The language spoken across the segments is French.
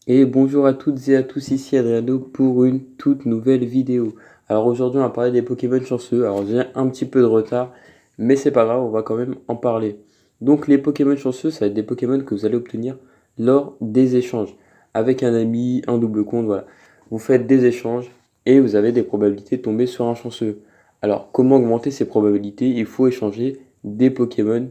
Et bonjour à toutes et à tous, ici Adriano pour une toute nouvelle vidéo. Alors aujourd'hui on va parler des Pokémon chanceux. Alors j'ai un petit peu de retard, mais c'est pas grave, on va quand même en parler. Donc les Pokémon chanceux, ça va être des Pokémon que vous allez obtenir lors des échanges. Avec un ami, un double compte, voilà. Vous faites des échanges et vous avez des probabilités de tomber sur un chanceux. Alors comment augmenter ces probabilités? Il faut échanger des Pokémon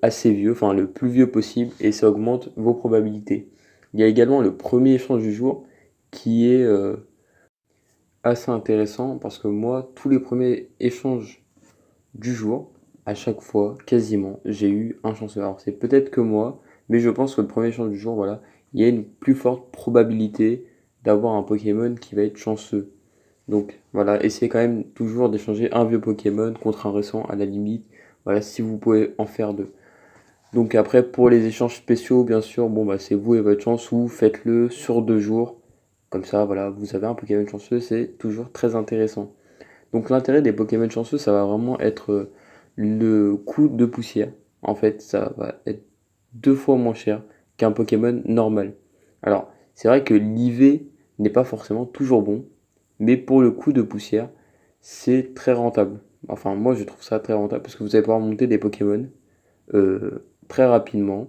assez vieux, enfin le plus vieux possible, et ça augmente vos probabilités. Il y a également le premier échange du jour qui est assez intéressant parce que moi, tous les premiers échanges du jour, à chaque fois, quasiment, j'ai eu un chanceux. Alors c'est peut-être que moi, mais je pense que le premier échange du jour, voilà, il y a une plus forte probabilité d'avoir un Pokémon qui va être chanceux. Donc voilà, essayez quand même toujours d'échanger un vieux Pokémon contre un récent à la limite. Voilà, si vous pouvez en faire deux. Donc après, pour les échanges spéciaux, bien sûr, bon bah c'est vous et votre chance ou faites-le sur 2 jours. Comme ça, voilà, vous avez un Pokémon chanceux, c'est toujours très intéressant. Donc l'intérêt des Pokémon chanceux, ça va vraiment être le coût de poussière. En fait, ça va être 2 fois moins cher qu'un Pokémon normal. Alors, c'est vrai que l'IV n'est pas forcément toujours bon, mais pour le coût de poussière, c'est très rentable. Enfin, moi je trouve ça très rentable parce que vous allez pouvoir monter des Pokémon très rapidement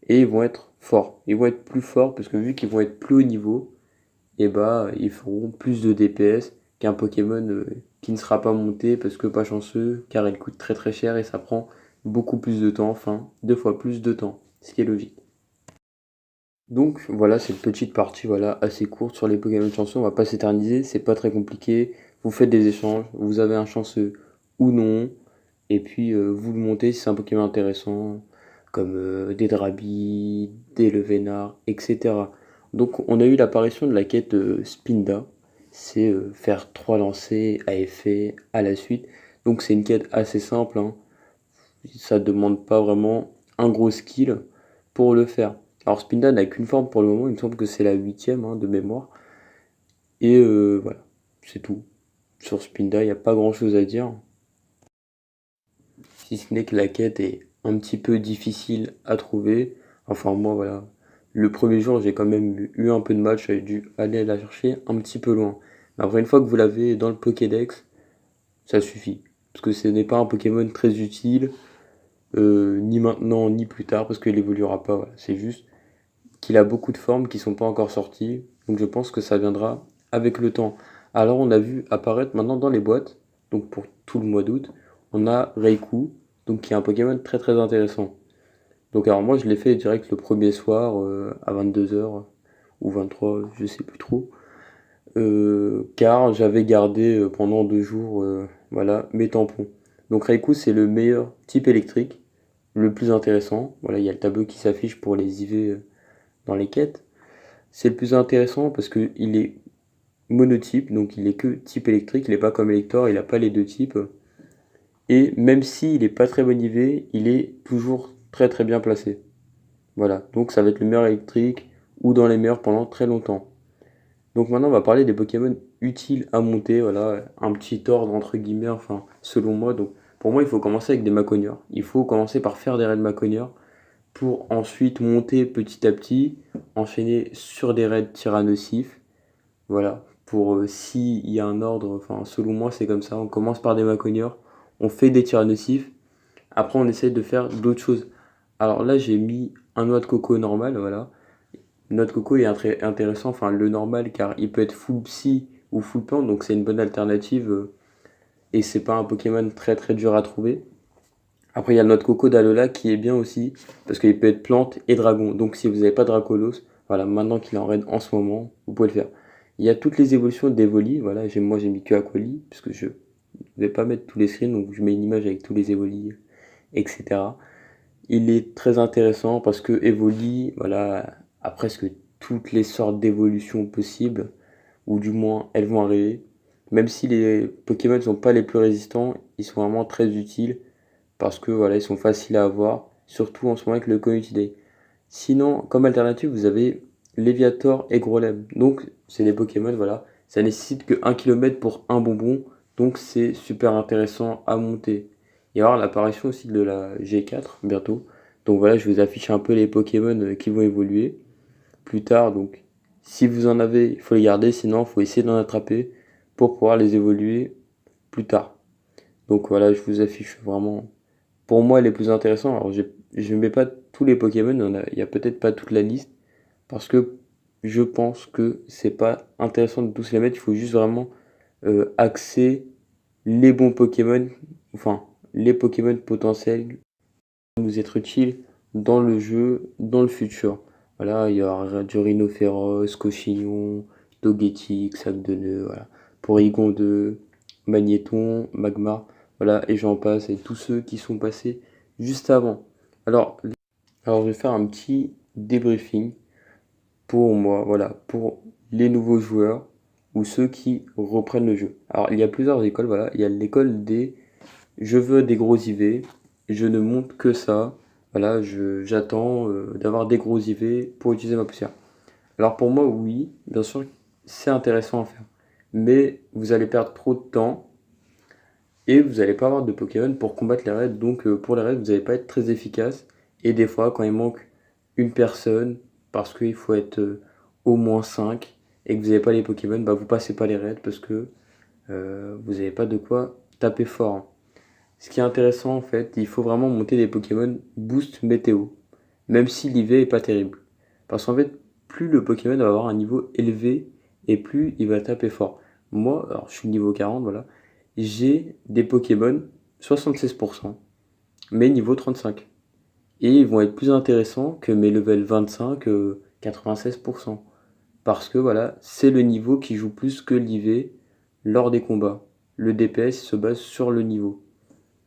et ils vont être forts. Ils vont être plus forts parce que vu qu'ils vont être plus haut niveau, et bah ils feront plus de DPS qu'un Pokémon qui ne sera pas monté parce que pas chanceux, car il coûte très très cher et ça prend beaucoup plus de temps, enfin 2 fois plus de temps, ce qui est logique. Donc voilà, cette petite partie voilà assez courte sur les Pokémon chanceux, on va pas s'éterniser, c'est pas très compliqué. Vous faites des échanges, vous avez un chanceux ou non, et puis vous le montez si c'est un Pokémon intéressant, comme des Drabi, des Levénard, etc. Donc on a eu l'apparition de la quête Spinda, c'est faire 3 lancers à effet à la suite. Donc c'est une quête assez simple, hein. Ça demande pas vraiment un gros skill pour le faire. Alors Spinda n'a qu'une forme pour le moment, il me semble que c'est la huitième hein, de mémoire. Et voilà, c'est tout. Sur Spinda, il n'y a pas grand chose à dire. Si ce n'est que la quête est un petit peu difficile à trouver. Enfin, moi, voilà. Le premier jour, j'ai quand même eu un peu de mal, j'avais dû aller la chercher un petit peu loin. Mais après, une fois que vous l'avez dans le Pokédex, ça suffit. Parce que ce n'est pas un Pokémon très utile, ni maintenant, ni plus tard, parce qu'il évoluera pas. Voilà. C'est juste qu'il a beaucoup de formes qui sont pas encore sorties. Donc je pense que ça viendra avec le temps. Alors on a vu apparaître maintenant dans les boîtes, donc pour tout le mois d'août, on a Raikou, donc qui est un Pokémon très très intéressant. Donc alors moi je l'ai fait direct le premier soir à 22 h ou 23, je sais plus trop. Car j'avais gardé pendant 2 jours voilà, mes tampons. Donc Raikou c'est le meilleur type électrique, le plus intéressant. Voilà, il y a le tableau qui s'affiche pour les IV dans les quêtes. C'est le plus intéressant parce qu'il est monotype, donc il est que type électrique, il n'est pas comme Elector, il n'a pas les deux types. Et même s'il n'est pas très bon IV, il est toujours très très bien placé. Voilà, donc ça va être le meilleur électrique ou dans les meilleurs pendant très longtemps. Donc maintenant on va parler des Pokémon utiles à monter, voilà, un petit ordre entre guillemets, enfin selon moi. Donc pour moi il faut commencer avec des Maconieurs. Il faut commencer par faire des raids Maconieurs pour ensuite monter petit à petit, enchaîner sur des raids tyrannosifs. Voilà, pour s'il y a un ordre, enfin selon moi c'est comme ça, on commence par des Maconiors, on fait des tyrannosifs, après on essaie de faire d'autres choses. Alors là j'ai mis un noix de coco normal, voilà. Le noix de coco est intéressant, enfin le normal car il peut être full psy ou full plante, donc c'est une bonne alternative et c'est pas un Pokémon très très dur à trouver. Après il y a le noix de coco d'Alola qui est bien aussi, parce qu'il peut être plante et dragon, donc si vous n'avez pas Dracolos, voilà, maintenant qu'il est en raid en ce moment, vous pouvez le faire. Il y a toutes les évolutions d'Evoli, voilà, moi j'ai mis que Aquali, parce que je vais pas mettre tous les screens, donc je mets une image avec tous les Evoli, etc. Il est très intéressant parce que Evoli, voilà, a presque toutes les sortes d'évolutions possibles, ou du moins elles vont arriver. Même si les Pokémon ne sont pas les plus résistants, ils sont vraiment très utiles parce que voilà, ils sont faciles à avoir, surtout en ce moment avec le Community Day. Sinon, comme alternative, vous avez Léviator et Grolem. Donc, c'est des Pokémon, voilà. Ça nécessite que 1 km pour un bonbon, donc c'est super intéressant à monter. Il va y avoir l'apparition aussi de la G4 bientôt. Donc voilà, je vous affiche un peu les Pokémon qui vont évoluer. plus tard. Donc si vous en avez, il faut les garder, sinon il faut essayer d'en attraper pour pouvoir les évoluer plus tard. Donc voilà, je vous affiche vraiment pour moi les plus intéressants. Alors je ne mets pas tous les Pokémon, il y a peut-être pas toute la liste, parce que je pense que c'est pas intéressant de tous les mettre, il faut juste vraiment axer les bons Pokémon, enfin les Pokémon potentiels qui vont nous être utiles dans le jeu, dans le futur. Voilà, il y aura du Rhinophéros, Cochignon, Togetic, Sac de Nœud, voilà. Porygon 2, Magnéton, Magmar, voilà, et j'en passe, et tous ceux qui sont passés juste avant. Alors, alors je vais faire un petit débriefing pour moi, voilà, pour les nouveaux joueurs ou ceux qui reprennent le jeu. Alors, il y a plusieurs écoles, voilà. Il y a l'école des je veux des gros IV, je ne monte que ça. Voilà, j'attends d'avoir des gros IV pour utiliser ma poussière. Alors pour moi, oui, bien sûr, c'est intéressant à faire. Mais vous allez perdre trop de temps et vous n'allez pas avoir de Pokémon pour combattre les raids. Donc pour les raids, vous n'allez pas être très efficace. Et des fois, quand il manque une personne, parce qu'il faut être au moins 5 et que vous n'avez pas les Pokémon, bah vous passez pas les raids parce que vous n'avez pas de quoi taper fort. Ce qui est intéressant en fait, il faut vraiment monter des Pokémon boost météo, même si l'IV est pas terrible. Parce qu'en fait, plus le Pokémon va avoir un niveau élevé et plus il va taper fort. Moi, alors je suis niveau 40, voilà, j'ai des Pokémon 76%, mais niveau 35. Et ils vont être plus intéressants que mes level 25, 96%. Parce que voilà, c'est le niveau qui joue plus que l'IV lors des combats. Le DPS se base sur le niveau.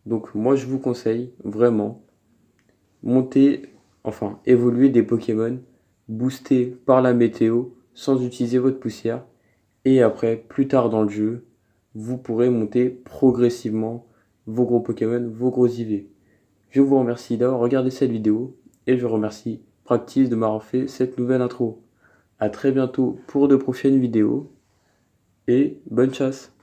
Donc moi je vous conseille vraiment monter, enfin évoluer des Pokémon boostés par la météo sans utiliser votre poussière. Et après, plus tard dans le jeu, vous pourrez monter progressivement vos gros Pokémon, vos gros IV. Je vous remercie d'avoir regardé cette vidéo et je remercie Practice de m'avoir fait cette nouvelle intro. A très bientôt pour de prochaines vidéos et bonne chasse!